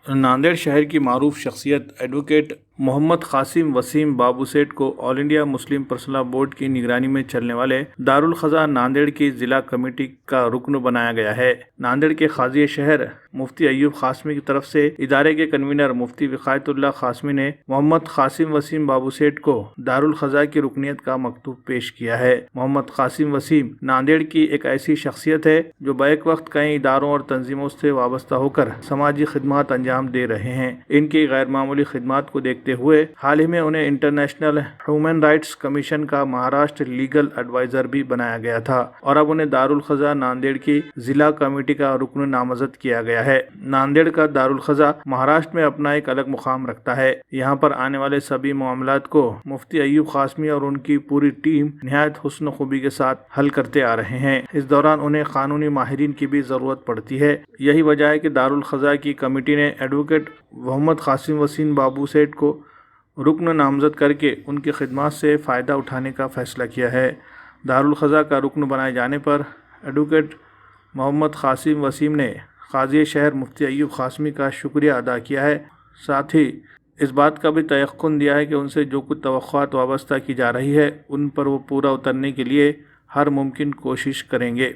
नांदेड़ शहर की मारूफ शख्सियत एडवोकेट मोहम्मद कासिम वसीम बाबू सेठ को all India Muslim personal law board की निगरानी में चलने वाले दारुल ख़ज़ा नांदेड़ की ज़िला कमेटी का रुकन बनाया गया है। नांदेड़ के क़ाज़ी शहर मुफ्ती अय्यूब क़ासमी की तरफ से इदारे के कन्वीनर मुफ्ती विकायतुल्लाह क़ासमी ने मोहम्मद कासिम वसीम बाबू सेठ को दारुल ख़ज़ा की रुकनियत का मकतूब पेश किया है। मोहम्मद कासिम वसीम नांदेड़ की एक ऐसी शख्सियत है जो बैक वक्त कई इदारों और तंजीमों से वाबस्ता होकर समाजी खिदमत अंजाम दे रहे हैं। इनकी गैर मामूली खिदमत को देखते हुए हाल ही में उन्हें इंटरनेशनल ह्यूमन राइट्स कमीशन का महाराष्ट्र लीगल एडवाइजर भी बनाया गया था और अब उन्हें दारुल ख़ज़ा नांदेड़ की जिला कमेटी का रुकन नामजद किया गया है। नांदेड़ का दारुल ख़ज़ा महाराष्ट्र में अपना एक अलग मुकाम रखता है। यहाँ पर आने वाले सभी मामलात को मुफ्ती अय्यूब क़ासमी और उनकी पूरी टीम निहायत हुस्न खूबी के साथ हल करते आ रहे हैं। इस दौरान उन्हें कानूनी माहिरीन की भी ज़रूरत पड़ती है। यही वजह है कि दारुल ख़ज़ा की कमेटी ने एडवोकेट मोहम्मद कासिम वसीम बाबू सेठ को रुकन नामजद करके उनकी खिदमत से फ़ायदा उठाने का फ़ैसला किया है। दारुल ख़ज़ा का रुकन बनाए जाने पर एडवोकेट मोहम्मद कासिम वसीम ने क़ाज़ी शहर मुफ्ती अय्यूब क़ासमी का शुक्रिया अदा किया है। साथ ही इस बात का भी तयक़्क़ुन दिया है कि उनसे जो कुछ तवक्कुआत वाबस्ता की जा रही है उन पर वो पूरा उतरने के लिए हर मुमकिन कोशिश करेंगे।